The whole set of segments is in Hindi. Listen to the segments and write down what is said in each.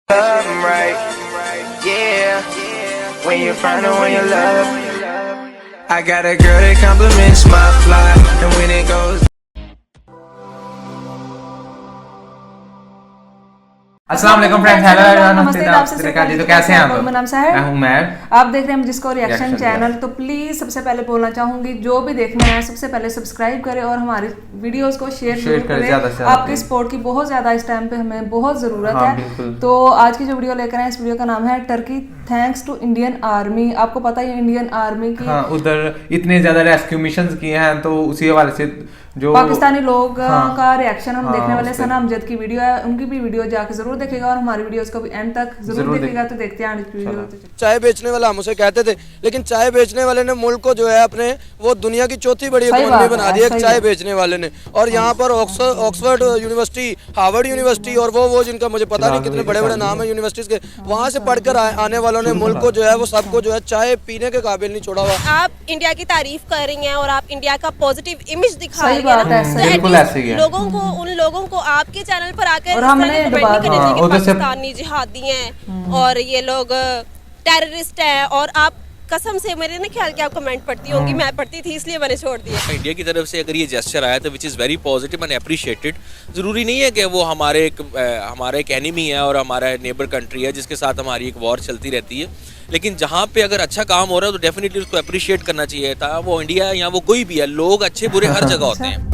Love right, yeah. When you find her, when you love. I got a girl that compliments my fly, and when it goes. अस्सलाम वालेकुम फ्रेंड्स, हेलो एवरीवन, नमस्ते। तो कैसे हैं आप? मेरा नाम साहिर। मैं हूं मैर। आप देख रहे हैं जिसको रिएक्शन चैनल। तो प्लीज सबसे पहले बोलना चाहूंगी, जो भी देखना है सबसे पहले सब्सक्राइब करें और हमारी वीडियोस को शेयर करें। आपके सपोर्ट की बहुत ज्यादा इस टाइम पे हमें बहुत जरूरत है। तो आज की जो वीडियो लेकर आए, इस वीडियो का नाम है Turkey thanks to Indian army. आपको पता ही है इंडियन आर्मी की उधर इतने ज्यादा रेस्क्यू मिशंस किए हैं, तो उसी हवाले से जो पाकिस्तानी लोग का रिएक्शन हम देखने वाले। सना अमजद की वीडियो है, उनकी भी वीडियो जाके जरूर देखेगा और हमारी वीडियोस को भी एंड तक जरूर देखेगा। तो देखते हैं वीडियो। चाय बेचने वाला हम उसे कहते थे, लेकिन चाय बेचने वाले ने मुल्क को जो है अपने वो दुनिया की चौथी बड़ी इकोनॉमी बना दी है चाय बेचने वाले ने। और यहाँ पर ऑक्सफोर्ड यूनिवर्सिटी, हार्वर्ड यूनिवर्सिटी और वो जिनका मुझे पता नहीं कितने बड़े बड़े नाम है यूनिवर्सिटीज के, वहाँ से पढ़कर आने वालों ने मुल्क को जो है वो सबको जो है चाय पीने के काबिल नहीं छोड़ा हुआ। आप इंडिया की तारीफ कर रही हैं और आप इंडिया का पॉजिटिव इमेज दिखा रही हैं, लोगों को, उन लोगों को आपके चैनल पर आकर पाकिस्तानी जिहादी हैं और ये लोग टेररिस्ट हैं, और आप कसम से मेरे ने ख्याल कि आप कमेंट पढ़ती होंगी, मैं पढ़ती थी इसलिए मैंने छोड़ दिया। इंडिया की तरफ से अगर ये जेस्चर आया तो which is very positive and appreciated. ज़रूरी नहीं है कि वो हमारा एक एनिमी है और हमारा नेबर कंट्री है जिसके साथ हमारी एक वॉर चलती रहती है, लेकिन जहाँ पे अगर अच्छा काम हो रहा है तो डेफिनेटली उसको अप्रिशिएट करना चाहिए था। वो इंडिया है या वो कोई भी है, लोग अच्छे बुरे हर जगह होते हैं।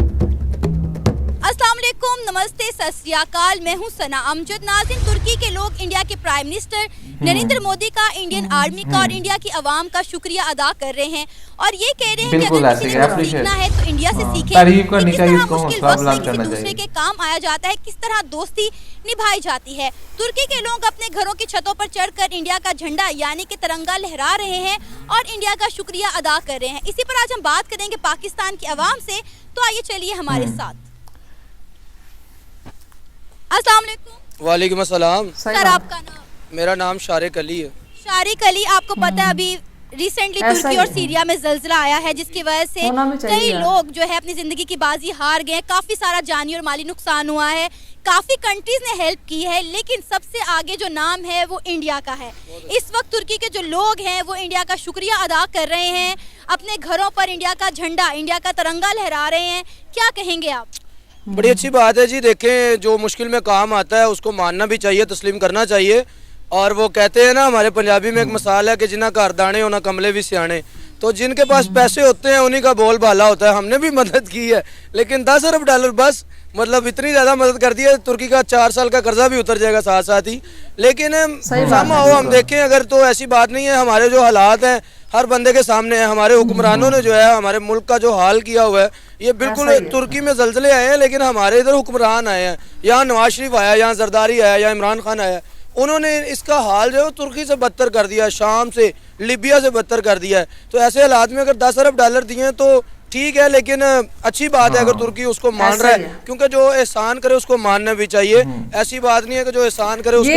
अस्सलाम वालेकुम, नमस्ते, सत श्री अकाल। मैं हूं सना अमजद। नाज़रीन, तुर्की के लोग इंडिया के प्राइम मिनिस्टर नरेंद्र मोदी का, इंडियन आर्मी का और इंडिया की आवाम का शुक्रिया अदा कर रहे हैं और ये कह रहे हैं कि अगर किसी ने कुछ सीखना है तो इंडिया से सीखे। किस तरह मुश्किल वक्त में किसी दूसरे के काम आया जाता है, किस तरह दोस्ती निभाई जाती है। तुर्की के लोग अपने घरों की छतों पर चढ़कर इंडिया का झंडा यानी कि तिरंगा लहरा रहे हैं और इंडिया का शुक्रिया अदा कर रहे हैं। इसी पर आज हम बात करेंगे पाकिस्तान की आवाम से, तो आइए चलिए हमारे साथ। अस्सलाम वालेकुम। वालेकुम अस्सलाम। सर, आपका नाम? मेरा नाम शारिक अली है। शारिक अली, आपको पता है अभी रिसेंटली तुर्की और सीरिया में जलजिला आया है जिसकी वजह से कई लोग जो है अपनी जिंदगी की बाजी हार गए, काफी सारा जानी और माली नुकसान हुआ है, काफी कंट्रीज ने हेल्प की है, लेकिन सबसे आगे जो नाम है वो इंडिया का है। इस वक्त तुर्की के जो लोग हैं वो इंडिया का शुक्रिया अदा कर रहे हैं, अपने घरों पर इंडिया का झंडा, इंडिया का तिरंगा लहरा रहे हैं। क्या कहेंगे आप? बड़ी अच्छी बात है जी। देखें, जो मुश्किल में काम आता है उसको मानना भी चाहिए, तस्लीम करना चाहिए। और वो कहते हैं ना, हमारे पंजाबी में एक मिसाल है कि जिन्ना घर दाने होना कमले भी सियाने। तो जिनके पास पैसे होते हैं उन्हीं का बोल बाला होता है। हमने भी मदद की है, लेकिन 10 अरब डॉलर बस, मतलब इतनी ज़्यादा मदद कर दी है। तुर्की का 4 साल का कर्जा भी उतर जाएगा साथ साथ ही। लेकिन हम देखें अगर, तो ऐसी बात नहीं है। हमारे जो हालात हैं हर बंदे के सामने है। हमारे हुक्मरानों ने जो है हमारे मुल्क का जो हाल किया हुआ है, ये बिल्कुल तुर्की में जलजले आए हैं, लेकिन हमारे इधर हुक्मरान आए हैं। यहाँ नवाज शरीफ आया, यहाँ जरदारी आया, यहाँ इमरान खान आया, उन्होंने इसका हाल जो है तुर्की से बदतर कर दिया, शाम से, लीबिया से बदतर कर दिया है। तो ऐसे हालात में अगर 10 अरब डॉलर दिए तो ठीक है, लेकिन अच्छी बात है अगर तुर्की उसको मान रहा है, क्योंकि जो एहसान करे उसको मानना भी चाहिए। ऐसी बात नहीं है कि जो एहसान करे उसको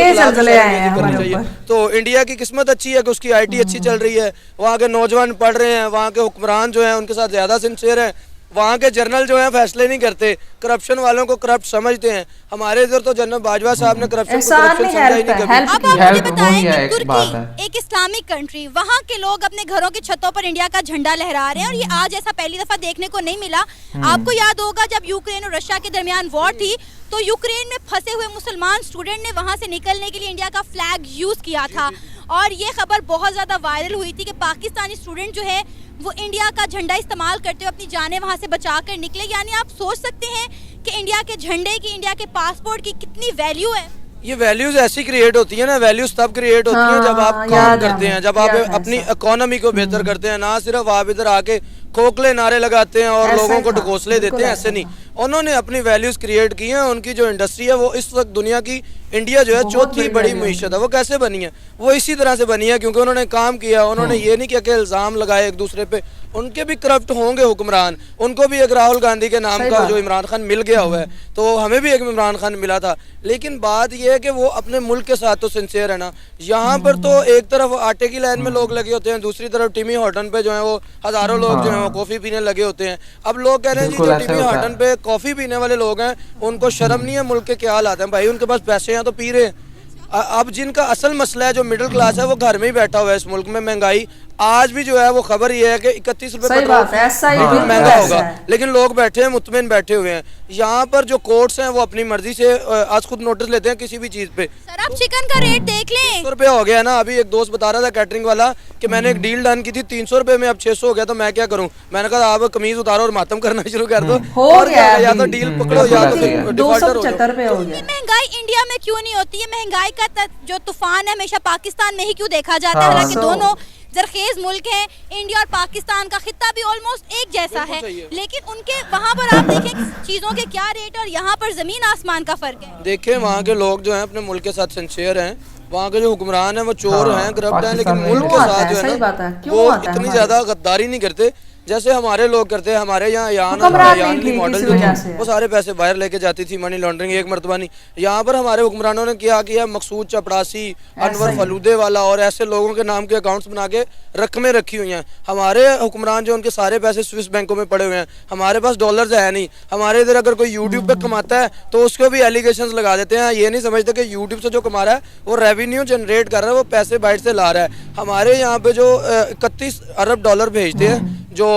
करनी चाहिए। तो इंडिया की किस्मत अच्छी है कि उसकी IT अच्छी चल रही है, वहाँ के नौजवान पढ़ रहे हैं, वहाँ के हुक्मरान जो हैं उनके साथ ज़्यादा सिंसियर हैं, वहाँ के जनरल जो है फैसले नहीं करते, करप्शन वालों को करप्ट समझते हैं। हमारे इधर तो जनरल बाजवा साहब ने करप्शन को करप्शन समझा ही नहीं कभी। अब आप मुझे बताएं कि तुर्की एक इस्लामिक कंट्री, वहाँ के लोग अपने घरों की छतों पर इंडिया का झंडा लहरा रहे हैं और ये आज ऐसा पहली दफा देखने को नहीं मिला। आपको याद होगा जब यूक्रेन और रशिया के दरमियान वॉर थी तो यूक्रेन में फंसे हुए मुसलमान स्टूडेंट ने वहाँ से निकलने के लिए इंडिया का फ्लैग यूज किया था और ये खबर बहुत ज्यादा वायरल हुई थी कि पाकिस्तानी स्टूडेंट जो है वो इंडिया का झंडा इस्तेमाल करते हुए अपनी जानें वहाँ से बचा कर निकले। यानी आप सोच सकते हैं कि इंडिया के झंडे की, इंडिया के पासपोर्ट की कितनी वैल्यू है। ये वैल्यूज ऐसी क्रिएट होती है ना, वैल्यूज तब क्रिएट होती हैं जब आप काम करते हैं, जब आप अपनी इकोनॉमी को बेहतर करते हैं। ना सिर्फ आप इधर आके खोखले नारे लगाते हैं और लोगों को ढकोसले देते हैं, ऐसे नहीं। उन्होंने अपनी वैल्यूज क्रिएट की हैं। उनकी जो इंडस्ट्री है वो इस वक्त दुनिया की, इंडिया जो है चौथी बड़ी मीशत है। वो कैसे बनी है? वो इसी तरह से बनी है क्योंकि उन्होंने काम किया। उन्होंने ये नहीं किया कि इल्ज़ाम लगाए एक दूसरे पे। उनके भी करप्ट होंगे हुक्मरान, उनको भी एक राहुल गांधी के नाम का जो इमरान खान मिल गया हुआ है, तो हमें भी एक इमरान खान मिला था। लेकिन बात यह है कि वो अपने मुल्क के साथ तो सिंसियर है ना। यहाँ पर तो एक तरफ आटे की लाइन में लोग लगे होते हैं, दूसरी तरफ टिमी हॉटन पे जो है वो हज़ारों लोग जो है वो कॉफ़ी पीने लगे होते हैं। अब लोग कह रहे हैं जी जो टिमी हॉटन पे कॉफ़ी पीने वाले लोग हैं उनको शर्म नहीं है मुल्क के क्या हालात हैं? भाई उनके पास पैसे हैं तो पी रहे हैं। अब जिनका असल मसला है, जो मिडिल क्लास है, वो घर में ही बैठा हुआ है। इस मुल्क में महंगाई आज भी जो है वो खबर ये है कि 31 रुपए महंगा होगा, लेकिन लोग बैठे हैं, मुतमिन बैठे हुए हैं। यहाँ पर जो कोर्ट्स हैं वो अपनी मर्जी से आज खुद नोटिस लेते हैं किसी भी चीज पे। सर आप चिकन का रेट देख लें, 600 रुपए हो गया ना। अभी एक दोस्त बता रहा था कैटरिंग वाला कि मैंने एक डील डन की थी 300 रुपए में, अब 600 हो गया, तो मैं क्या करूँ। मैंने कहा आप कमीज उतारो और मातम करना शुरू कर दो, और या तो डील पकड़ो या तो डिफॉल्टर हो जाओ। महंगाई इंडिया में क्यों नहीं होती है? महंगाई का जो तूफान है हमेशा पाकिस्तान में ही क्यों देखा जाता है? हालांकि दोनों जरखेज मुल्क हैं, इंडिया और पाकिस्तान का खित्ता भी ऑलमोस्ट एक जैसा है, लेकिन उनके वहाँ पर आप देखें चीजों के क्या रेट और यहाँ पर जमीन आसमान का फर्क है। देखें वहाँ के लोग जो हैं अपने मुल्क के साथ सिंसियर हैं, वहाँ के जो हुक्मरान हैं वो चोर हैं, करप्ट हैं, लेकिन मुल्क के साथ जो है ना वो इतनी ज्यादा गद्दारी नहीं करते जैसे हमारे लोग करते हैं। हमारे यहाँ मॉडल जो थी वो सारे पैसे बाहर लेके जाती थी, मनी लॉन्ड्रिंग एक मरतबा नहीं। यहाँ पर हमारे हुक्मरानों ने क्या किया, मकसूद चपड़ासी, अनवर फलूदे वाला और ऐसे लोगों के नाम के अकाउंट्स बना के रकमें रखी हुई हैं। हमारे हुक्मरान जो उनके सारे पैसे स्विस बैंकों में पड़े हुए हैं, हमारे पास डॉलर्स है नहीं। हमारे इधर अगर कोई यूट्यूब पे कमाता है तो उसको भी एलिगेशंस लगा देते हैं, ये नहीं समझते कि यूट्यूब से जो कमा रहा है वो रेवेन्यू जनरेट कर रहा है, वो पैसे बाहर से ला रहा है। हमारे यहाँ पे जो 31 अरब डॉलर भेजते हैं जो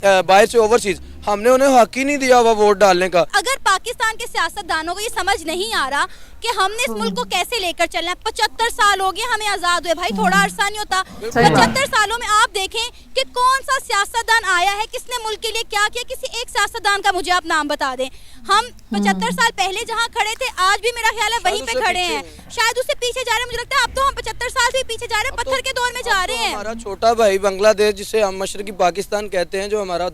बाहर से ओवरसीज, हमने उन्हें हक ही नहीं दिया हुआ वोट डालने का। अगर पाकिस्तान के सियासतदानों को ये समझ नहीं आ रहा कि हमने इस मुल्क को कैसे लेकर चलना है, 75 साल हो गए हमें आजाद हुए, भाई थोड़ा अरसा नहीं होता। 75 सालों में आप देखें कि कौन सा सियासतदान आया है, किसने मुल्क के लिए क्या किया, किसी एक सियासतदान का मुझे आप नाम बता दें। हम 75 साल पहले जहाँ खड़े थे आज भी मेरा ख्याल है वहीं पे खड़े हैं, शायद उससे पीछे जा रहे हैं। मुझे लगता है अब तो हम 75 साल से पीछे जा रहे हैं, पत्थर के दौर में जा रहे हैं। हमारा छोटा भाई बांग्लादेश, जिसे हम मशरकी पाकिस्तान कहते हैं, जो हमारा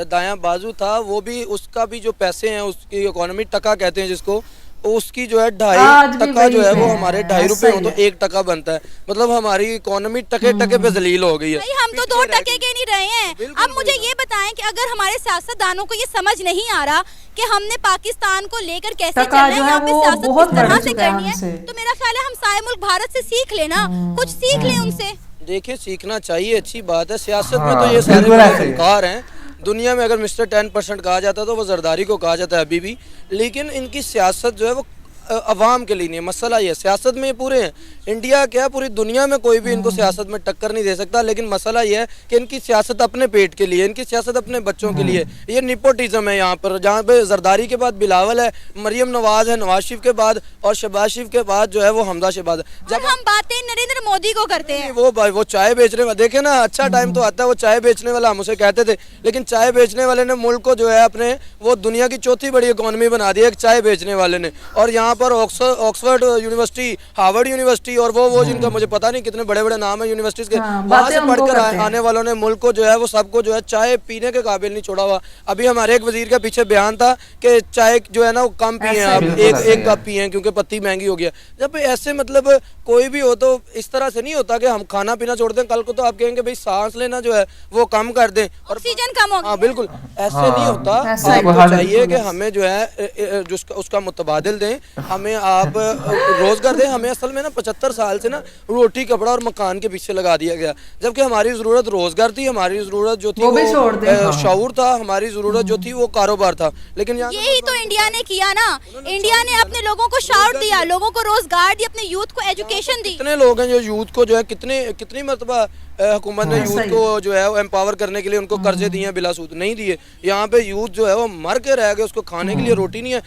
दायां बाजू था, वो भी उसका भी जो पैसे हैं उसकी इकोनॉमी टका कहते हैं जिसको, उसकी जो है 2.5 टका जो है वो हमारे 2.5 रुपए हो तो 1 टका बनता है। मतलब हमारी इकोनॉमी टके टके पे जलील हो गई है। हम तो 2 टके के नहीं रहे हैं। अब मुझे ये बताएं कि अगर हमारे सियासतदानों को ये समझ नहीं आ रहा कि हमने पाकिस्तान को लेकर कैसे चलना है, यहाँ पे सियासत किस तरह से करनी है, तो मेरा ख्याल है हम सारे मुल्क भारत से सीख लेना, कुछ सीख लें उनसे। देखिए सीखना चाहिए, अच्छी बात है। सियासत में तो ये सारे फनकार हैं। दुनिया में अगर मिस्टर 10% कहा जाता तो वो जरदारी को कहा जाता है अभी भी, लेकिन इनकी सियासत जो है वो अवाम के लिए नहीं है। मसला ये सियासत में पूरे हैं, इंडिया क्या पूरी दुनिया में कोई भी इनको सियासत में टक्कर नहीं दे सकता, लेकिन मसला ये है कि इनकी सियासत अपने पेट के लिए, इनकी सियासत अपने बच्चों के लिए। ये निपोटिज्म है यहाँ पर, जहाँ पे जरदारी के बाद बिलावल है, मरियम नवाज है नवाज शरीफ के बाद, और शहबाज शरीफ के बाद जो है वो हमजा शहबाज है। जब हम बातें नरेंद्र मोदी को करते हैं, वो चाय बेचने वाला, देखे ना अच्छा टाइम तो आता है, वो चाय बेचने वाला हम उसे कहते थे, लेकिन चाय बेचने वाले ने मुल्क को जो है अपने वो दुनिया की चौथी बड़ी इकोनॉमी बना दी एक चाय बेचने वाले ने। और यहाँ पर ऑक्सफोर्ड यूनिवर्सिटी, हार्वर्ड यूनिवर्सिटी और वो जिनका मुझे पता नहीं कितने बड़े बड़े नाम है यूनिवर्सिटीज के, वहाँ से पढ़कर आने वालों ने मुल्क को जो है वो सबको जो है चाय पीने के काबिल नहीं छोड़ा हुआ। अभी हमारे एक वजीर के पीछे बयान था कि चाय जो है ना वो कम पिए, आप एक कप पिए क्योंकि पत्ती महंगी हो गया। जब ऐसे मतलब कोई भी हो तो इस तरह से नहीं होता कि हम खाना पीना छोड़ दें, कल को तो आप कहेंगे भाई सांस लेना जो है वो कम कर दें और ऑक्सीजन कम होगी। हाँ बिल्कुल ऐसे नहीं होता। आपको चाहिए कि हमें जो है उसका मुतबादिल दें, हमें आप रोजगार दें। हमें असल में ना 75 साल से ना रोटी कपड़ा और मकान के पीछे लगा दिया गया, जबकि हमारी जरूरत रोजगार थी, हमारी जरूरत जो थी वो शऊर था, हमारी जरूरत जो थी वो कारोबार था। लेकिन यही तो इंडिया ने किया ना, इंडिया ने अपने लोगों को शऊर दिया, लोगों को रोजगार दिया, अपने यूथ को एजुकेशन दी। कितने लोग हैं जो यूथ को जो है कितनी मरतबा हुकूमत ने यूथ को जो है वो एम्पावर करने के लिए उनको कर्जे दिए हैं, बिला सूद नहीं दिए। यहाँ पे यूथ जो है वो मर के रह गए, उसको खाने के लिए रोटी नहीं है।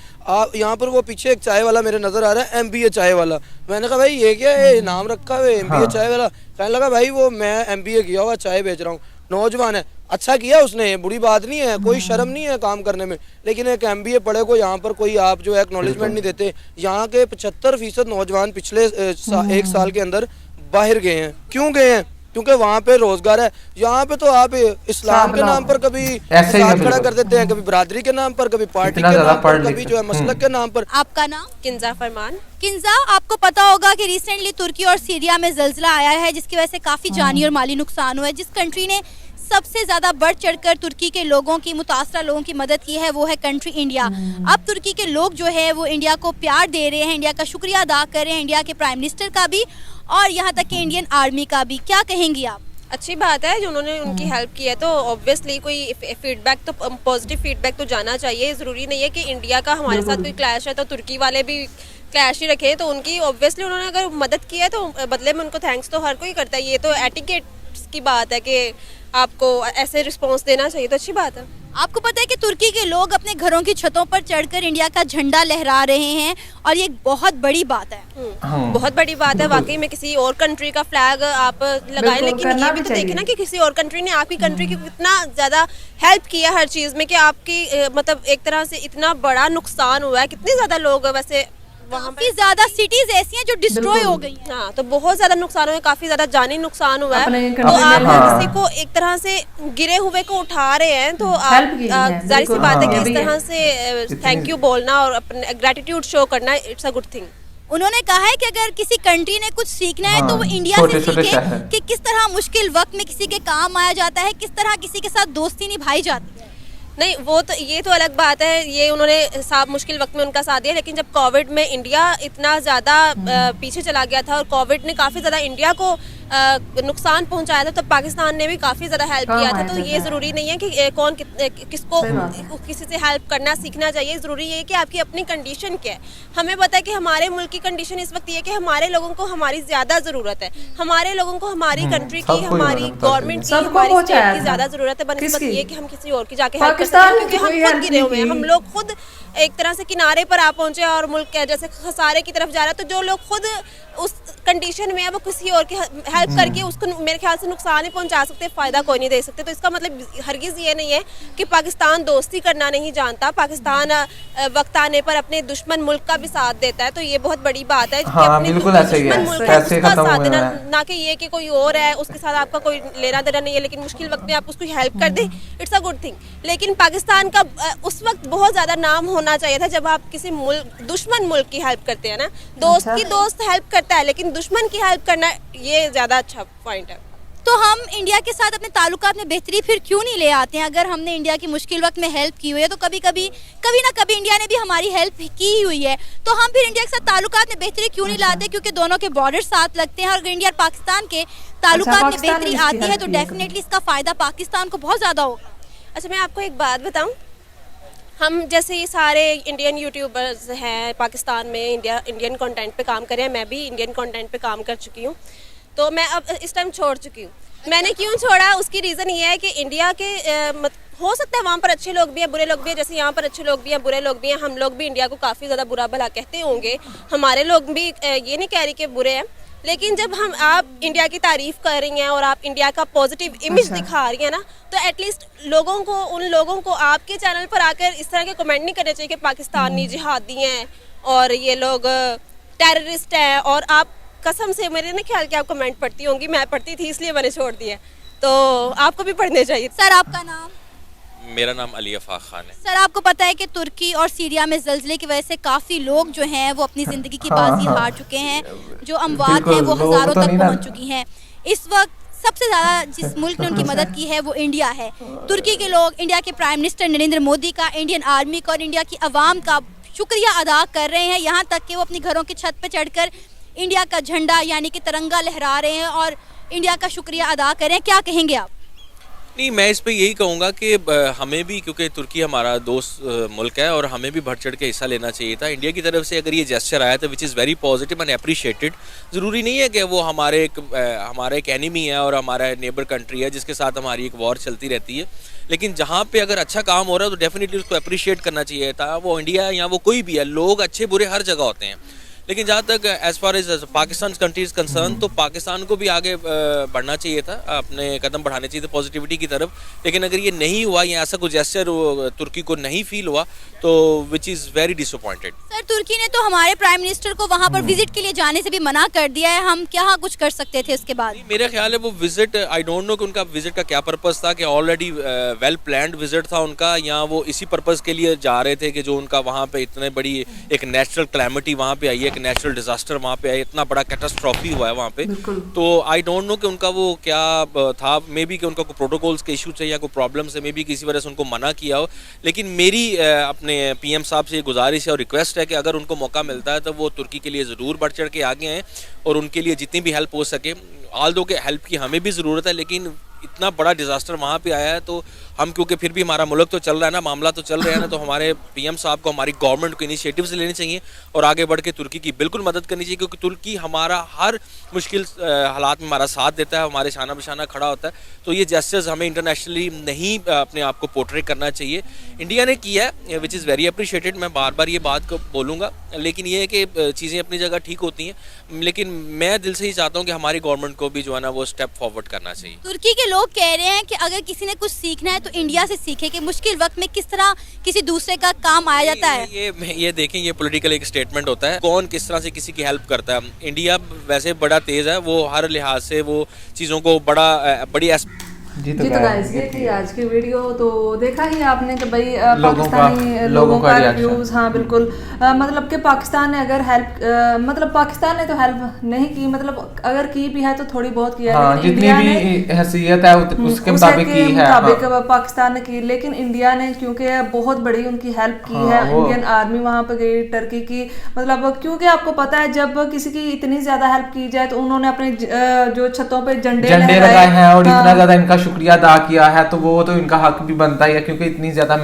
यहाँ पर वो पीछे एक चाय वाला मेरे नजर आ रहा है, MBA चाय वाला। मैंने कहा भाई ये क्या है, नाम रखा है MBA चाय वाला। कहने लगा भाई वो मैं MBA किया हुआ चाय बेच रहा हूँ, नौजवान है। अच्छा किया उसने, बुरी बात नहीं है, कोई शर्म नहीं है काम करने में, लेकिन एक MBA पढ़े को यहाँ पर कोई आप जो है एक्नॉलेजमेंट नहीं देते। यहाँ के 75% नौजवान पिछले 1 साल के अंदर बाहर गए हैं। क्यों गए हैं? क्योंकि वहाँ पे रोजगार है। यहाँ पे तो आप इस्लाम के नाम पर कभी साथ खड़ा कर देते हैं, कभी बरादरी के नाम पर, कभी पार्टी के नाम पर, कभी जो है मसलक के नाम पर। आपका नाम? किंजा फरमान। किंजा, आपको पता होगा कि रिसेंटली तुर्की और सीरिया में जल्जला आया है जिसकी वजह से काफी जानी और माली नुकसान हुआ है। जिस कंट्री ने सबसे ज्यादा बढ़ चढ़कर तुर्की के लोगों की, मुतासरा लोगों की मदद की है वो है कंट्री इंडिया। अब तुर्की के लोग जो है वो इंडिया को प्यार दे रहे हैं, इंडिया का शुक्रिया अदा कर रहे हैं, इंडिया के प्राइम मिनिस्टर का भी और यहाँ तक कि इंडियन आर्मी का भी। क्या कहेंगी आप? अच्छी बात है जो उन्होंने उनकी हेल्प की है, तो ऑब्वियसली कोई फीडबैक तो पॉजिटिव फीडबैक तो जाना चाहिए। ज़रूरी नहीं है कि इंडिया का हमारे साथ कोई क्लैश है तो तुर्की वाले भी क्लैश ही रखे, तो उनकी ऑब्वियसली उन्होंने अगर मदद की है तो बदले में उनको थैंक्स तो हर कोई करता है। ये तो एटिकेट की बात है कि आपको ऐसे रिस्पॉन्स देना चाहिए, तो अच्छी बात है। आपको पता है कि तुर्की के लोग अपने घरों की छतों पर चढ़कर इंडिया का झंडा लहरा रहे हैं और ये बहुत बड़ी बात है। बहुत बड़ी बात है वाकई में। किसी और कंट्री का फ्लैग आप लगाएं, लेकिन ये भी तो देखें ना कि किसी और कंट्री ने आपकी कंट्री की कितना ज़्यादा हेल्प किया हर चीज़ में, कि आपकी मतलब एक तरह से इतना बड़ा नुकसान हुआ है। कितने ज़्यादा लोग वैसे वहाँ काफी ज्यादा सिटीज ऐसी हैं जो डिस्ट्रॉय हो गई हैं। हाँ, तो बहुत ज्यादा नुकसान हुआ है, काफी ज्यादा जानी नुकसान हुआ है। तो हाँ। आप किसी को एक तरह से गिरे हुए को उठा रहे हैं, तो आप जाहिर सी बात है कि इस तरह से थैंक यू बोलना और अपने ग्रेटिट्यूड शो करना, इट्स अ गुड थिंग। उन्होंने कहा है कि अगर किसी कंट्री ने कुछ सीखना है तो वो इंडिया से सीखे कि किस तरह मुश्किल वक्त में किसी के काम आया जाता है, किस तरह किसी के साथ दोस्ती निभाई जाती है। नहीं, वो तो ये तो अलग बात है, ये उन्होंने साफ मुश्किल वक्त में उनका साथ दिया। लेकिन जब कोविड में इंडिया इतना ज़्यादा पीछे चला गया था और कोविड ने काफ़ी ज़्यादा इंडिया को नुकसान पहुंचाया था, तो पाकिस्तान ने भी काफ़ी ज़्यादा हेल्प किया था। तो ये ज़रूरी नहीं है कि कौन किसको किसी से हेल्प करना सीखना चाहिए। ज़रूरी ये है कि आपकी अपनी कंडीशन क्या है। हमें पता है कि हमारे मुल्क की कंडीशन इस वक्त ये है कि हमारे लोगों को हमारी ज़्यादा ज़रूरत है, हमारे लोगों को हमारी कंट्री की, हमारी गवर्नमेंट की, हमारी स्टेट की ज़्यादा ज़रूरत है, बनस्बत ये कि हम किसी और की जाके हेल्प कर सकते हैं, क्योंकि हम खुद गिरे हुए हैं। हम लोग खुद एक तरह से किनारे पर आ पहुंचे और मुल्क जैसे खसारे की तरफ जा रहा है, तो जो लोग खुद उस कंडीशन में है वो किसी और की हेल्प करके उसको मेरे ख्याल से नुकसान ही पहुंचा सकते, फ़ायदा कोई नहीं दे सकते। तो इसका मतलब हरगिज़ ये नहीं है कि पाकिस्तान दोस्ती करना नहीं जानता। पाकिस्तान वक्त आने पर अपने दुश्मन मुल्क का भी साथ देता है, तो ये बहुत बड़ी बात है। हाँ, बिल्कुल ऐसे ही है, पैसे खत्म हुए हैं, ना कि ये कि कोई और है उसके साथ आपका कोई लेना देना नहीं है, लेकिन मुश्किल वक्त में आप उसको हेल्प कर दें, इट्स अ गुड थिंग। लेकिन पाकिस्तान का उस वक्त बहुत ज़्यादा नाम होना चाहिए था जब आप किसी दुश्मन मुल्क की हेल्प करते हैं ना। दोस्त की दोस्त हेल्प करता है, लेकिन दुश्मन की हेल्प करना ये ज़्यादा अच्छा पॉइंट है। तो हम इंडिया के साथ अपने ताल्लुकात में बेहतरी फिर क्यों नहीं ले आते हैं? अगर हमने इंडिया की मुश्किल वक्त में हेल्प की हुई है तो कभी ना कभी इंडिया ने भी हमारी हेल्प की हुई है, तो हम फिर इंडिया के साथ ताल्लुकात में बेहतरी क्यों नहीं लाते? क्योंकि दोनों के बॉर्डर साथ लगते हैं और अगर इंडिया और पाकिस्तान के ताल्लुकात में बेहतरी आती है तो डेफिनेटली इसका फ़ायदा पाकिस्तान को बहुत ज़्यादा होगा। अच्छा, मैं आपको एक बात बताऊँ, हम जैसे ये सारे इंडियन यूट्यूबर्स हैं पाकिस्तान में, इंडियन कंटेंट पे काम कर रहे हैं, मैं भी इंडियन कंटेंट पे काम कर चुकी हूँ, तो मैं अब इस टाइम छोड़ चुकी हूँ। मैंने क्यों छोड़ा, उसकी रीज़न ये है कि इंडिया के हो सकता है वहाँ पर अच्छे लोग भी हैं, बुरे लोग भी हैं, जैसे यहाँ पर अच्छे लोग भी हैं, बुरे लोग भी हैं। हम लोग भी इंडिया को काफ़ी ज़्यादा बुरा भला कहते होंगे, हमारे लोग भी ये नहीं कह रही कि बुरे हैं, लेकिन जब आप इंडिया की तारीफ़ कर रही हैं और आप इंडिया का पॉजिटिव इमेज दिखा रही हैं ना, तो एटलीस्ट उन लोगों को आपके चैनल पर आकर इस तरह के कमेंट नहीं करने चाहिए कि पाकिस्तानी जिहादी हैं और ये लोग टेररिस्ट हैं। और आप कसम से, मेरे ना ख्याल कि आप कमेंट पढ़ती होंगी, मैं पढ़ती थी इसलिए मैंने छोड़ दिया, तो आपको भी पढ़ने चाहिए। सर, आपका नाम? मेरा नाम अली अफाक खान है। सर, आपको पता है कि तुर्की और सीरिया में ज़ल्ज़ले की वजह से काफ़ी लोग जो हैं वो अपनी ज़िंदगी की बाजी हार चुके हैं, जो अमवात हैं वो हज़ारों तक पहुंच चुकी हैं। इस वक्त सबसे ज़्यादा जिस मुल्क ने उनकी मदद की है वो इंडिया है। तुर्की के लोग इंडिया के प्राइम मिनिस्टर नरेंद्र मोदी का, इंडियन आर्मी का और इंडिया की आवाम का शुक्रिया अदा कर रहे हैं, यहाँ तक कि वो अपनी घरों की छत पर चढ़कर इंडिया का झंडा यानी कि तिरंगा लहरा रहे हैं और इंडिया का शुक्रिया अदा कर रहे हैं। क्या कहेंगे आप? नहीं, मैं इस पे यही कहूँगा कि हमें भी, क्योंकि तुर्की हमारा दोस्त मुल्क है और हमें भी बढ़ चढ़ के हिस्सा लेना चाहिए था। इंडिया की तरफ से अगर ये जेस्चर आया था विच is very positive and appreciated. ज़रूरी नहीं है कि वो हमारा एक एनिमी है और हमारा नेबर कंट्री है जिसके साथ हमारी एक वॉर चलती रहती है, लेकिन जहाँ पे अगर अच्छा काम हो रहा है तो डेफिनेटली उसको अप्रिशिएट करना चाहिए था। वो इंडिया या वो कोई भी है, लोग अच्छे बुरे हर जगह होते हैं, लेकिन जहाँ तक as far as Pakistan country is concerned, तो पाकिस्तान को भी आगे बढ़ना चाहिए था, अपने कदम बढ़ाने चाहिए थे पॉजिटिविटी की तरफ। लेकिन अगर ये नहीं हुआ या ऐसा कुछ जेस्चर तुर्की को नहीं फील हुआ तो which is very disappointed. Sir, तुर्की ने तो हमारे प्राइम मिनिस्टर को वहाँ पर विजिट के लिए जाने से भी मना कर दिया है, हम क्या कुछ कर सकते थे उसके बाद? मेरा ख्याल है वो विजिट, आई डोंट नो कि उनका विजिट का क्या पर्पज़ था, कि ऑलरेडी वेल प्लान्ड विजिट था उनका, या वो इसी पर्पज़ के लिए जा रहे थे कि जो उनका वहाँ पे इतने बड़ी एक नेचुरल क्लैमिटी वहाँ पे आई है, एक नेचुरल डिजास्टर वहाँ पे है, इतना बड़ा कैटास्ट्रॉफी हुआ है वहाँ पे, तो आई डोंट नो कि उनका वो क्या था। मे बी कि उनका कोई प्रोटोकॉल्स के इशू है या कोई प्रॉब्लम है, मे बी किसी वजह से उनको मना किया हो। लेकिन मेरी अपने पीएम साहब से गुजारिश है और रिक्वेस्ट है कि अगर उनको मौका मिलता है तो वो तुर्की के लिए ज़रूर बढ़ चढ़ के आगे हैं और उनके लिए जितनी भी हेल्प हो सके, ऑल दो के हेल्प की हमें भी ज़रूरत है, लेकिन इतना बड़ा डिज़ास्टर वहाँ पे आया है तो हम, क्योंकि फिर भी हमारा मुल्क तो चल रहा है ना, मामला तो चल रहा है ना, तो हमारे पीएम साहब को, हमारी गवर्नमेंट को इनिशिएटिव्स लेने चाहिए और आगे बढ़ के तुर्की की बिल्कुल मदद करनी चाहिए, क्योंकि तुर्की हमारा हर मुश्किल हालात में हमारा साथ देता है, हमारे शाना बशाना खड़ा होता है। तो ये जेस्चर्स हमें इंटरनेशनली नहीं अपने आप को पोर्ट्रे करना चाहिए। इंडिया ने किया है विच इज़ वेरी अप्रिशिएटेड, मैं बार बार ये बात को बोलूँगा, लेकिन ये है कि चीज़ें अपनी जगह ठीक होती हैं, लेकिन मैं दिल से ही चाहता हूँ कि हमारी गवर्नमेंट को भी जो है ना वो स्टेप फॉरवर्ड करना चाहिए। तुर्की के लोग कह रहे हैं कि अगर किसी ने कुछ सीखना है तो इंडिया से सीखे कि मुश्किल वक्त में किस तरह किसी दूसरे का काम आया जाता है। ये देखें, ये पॉलिटिकल एक स्टेटमेंट होता है, कौन किस तरह से किसी की हेल्प करता है। इंडिया वैसे बड़ा तेज है, वो हर लिहाज से वो चीज़ों को बड़ी जी तो गाइस ये थी आज की वीडियो। तो देखा ही आपने कि भाई पाकिस्तानी लोगों का रिव्यूज, हाँ बिल्कुल, मतलब कि पाकिस्तान ने अगर हेल्प, मतलब पाकिस्तान ने तो हेल्प नहीं की, मतलब अगर की भी है तो थोड़ी बहुत की है, हाँ, जितनी भी हैसियत है उसके मुताबिक की है, हाँ। पाकिस्तान ने की, लेकिन इंडिया ने क्योंकि बहुत बड़ी उनकी हेल्प की है, इंडियन आर्मी वहाँ पे गई, टर्की की, मतलब क्योंकि आपको पता है जब किसी की इतनी ज्यादा हेल्प की जाए तो उन्होंने अपने जो छतों पे झंडे लगाए हैं और इतना ज्यादा इनका शुक्रिया अदा किया है, तो वो तो इनका हक भी बनता है, क्योंकि इतनी ज्यादा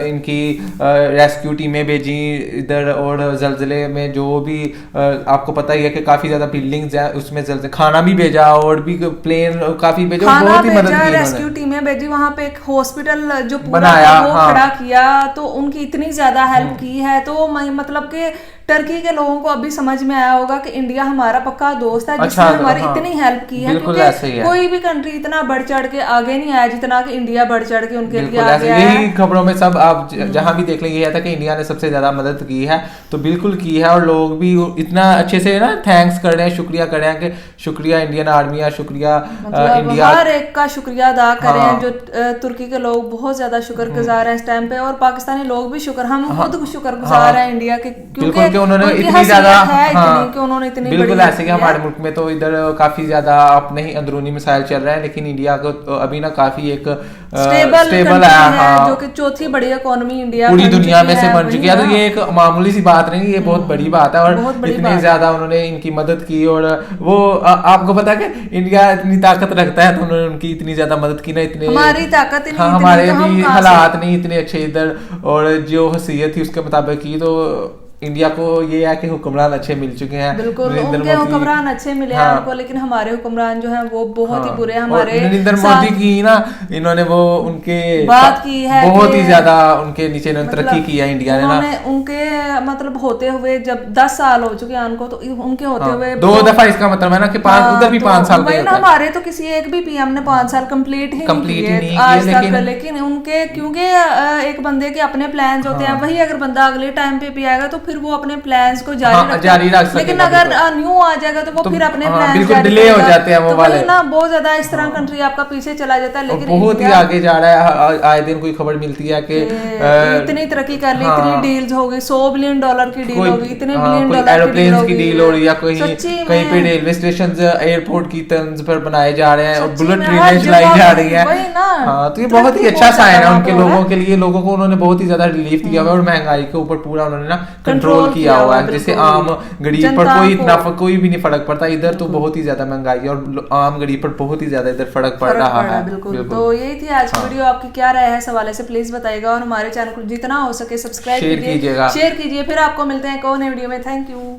इनकी रेस्क्यू टीमें भेजी इधर, और जलजिले में जो भी आपको पता ही है कि काफी ज्यादा बिल्डिंग्स हैं, उसमें जलजिले, खाना भी भेजा और भी प्लेन काफी भेजा, बहुत ही मदद की, रेस्क्यू टीमें भेजी, वहां पे एक हॉस्पिटल जो बनाया वो खड़ा किया, तो उनकी इतनी ज्यादा हेल्प की है। तो मतलब कि टर्की के लोगों को अभी समझ में आया होगा कि इंडिया हमारा पक्का दोस्त है, जिसने हमारी इतनी हेल्प की है, क्योंकि कोई भी कंट्री इतना बढ़ चढ़ के आगे नहीं आया जितना कि इंडिया बढ़ चढ़ के उनके लिए आगे आया है। यही खबरों में सब आप जहां भी देख लेंगे ये था कि इंडिया ने सबसे ज्यादा मदद की है, तो बिल्कुल की है, और लोग भी इतना अच्छे से ना थैंक्स कर रहे हैं, शुक्रिया कर रहे हैं कि शुक्रिया इंडियन आर्मी, शुक्रिया इंडिया, हर एक का शुक्रिया अदा कर रहे हैं। जो तुर्की के लोग बहुत ज्यादा शुक्रगुजार है इस टाइम पे, और पाकिस्तानी लोग भी हम खुद शुक्रगुजार है इंडिया के, क्योंकि उन्होंने इतनी ज्यादा, हाँ, उन्होंने इतनी बिल्कुल ऐसे कि हमारे मुल्क में तो इधर काफी ज्यादा अपने ही अंदरूनी मसाइल चल रहे हैं, लेकिन इंडिया को तो अभी ना काफी एक स्टेबल है, हाँ, जो कि चौथी बड़ी इकोनॉमी इंडिया पूरी दुनिया में से बन चुकी है। तो ये एक मामूली सी बात नहीं, ये बहुत बड़ी बात है, और इतनी ज्यादा उन्होंने इनकी मदद की, और वो आपको पता है कि इंडिया इतनी ताकत रखता है, तो उन्होंने उनकी इतनी ज्यादा मदद की ना, इतने हमारी ताकत नहीं, हाँ, हमारे भी हालात नहीं इतने अच्छे इधर, और जो हैसियत थी उसके मुताबिक की, तो इंडिया को ये है कि हुक्मरान अच्छे मिल चुके हैं, बिल्कुल उनके हुक्मरान अच्छे मिले हैं उनको, लेकिन हमारे हुक्मरान जो हैं वो बहुत ही बुरे हैं। हमारे नरेंद्र मोदी की ना इन्होंने वो उनके बात की है, बहुत ही ज्यादा उनके नीचे तरक्की की है इंडिया ने ना, उनके मतलब होते हुए जब 10 साल हो चुके हैं उनको, तो उनके होते हुए 2 दफा, इसका मतलब है ना कि उधर भी 5 साल गए, हमारे तो किसी एक भी पीएम ने 5 साल कंप्लीट ही नहीं किए आज तक, लेकिन उनके क्योंकि एक बंदे के अपने प्लान्स होते हैं, वही अगर बंदा अगले टाइम पे भी आएगा तो फिर वो अपने प्लान्स को जारी रख सकते, लेकिन अगर न्यू आ जाएगा तो वो फिर अपने प्लान्स बिल्कुल डिले हो जाते हैं वो वाले ना, बहुत ज्यादा इस तरह कंट्री आपका पीछे चला जाता है, लेकिन बहुत ही आगे जा रहा है। आए दिन कोई खबर मिलती है कि इतनी तरक्की कर ली, इतनी डील्स हो गई, $100 बिलियन की डील हो गई, इतने बिलियन डॉलर एरोप्लेन्स की डील हो रही है, कहीं पे रेलवे स्टेशन एयरपोर्ट की तर्ज पर बनाए जा रहे हैं, और बुलेट ट्रेनें चलाई जा रही है, तो ये बहुत ही अच्छा साइन है उनके लोगों के लिए, लोगों को उन्होंने बहुत ही ज्यादा रिलीफ दिया हुआ है, और महंगाई के ऊपर पूरा उन्होंने ना कंट्रोल किया हुआ है, जैसे आम गरीब पर कोई भी नहीं फर्क पड़ता, इधर तो बहुत ही ज्यादा महंगाई है, और आम गरीब पर बहुत ही ज्यादा इधर फर्क पड़ रहा है। बिल्कुल। तो यही थी आज की वीडियो, आपकी क्या राय है इस हवाले से प्लीज बताइएगा, और हमारे चैनल को जितना हो सके सब्सक्राइब कीजिए, शेयर कीजिए। फिर आपको मिलते हैं एक और नई वीडियो में। Thank you.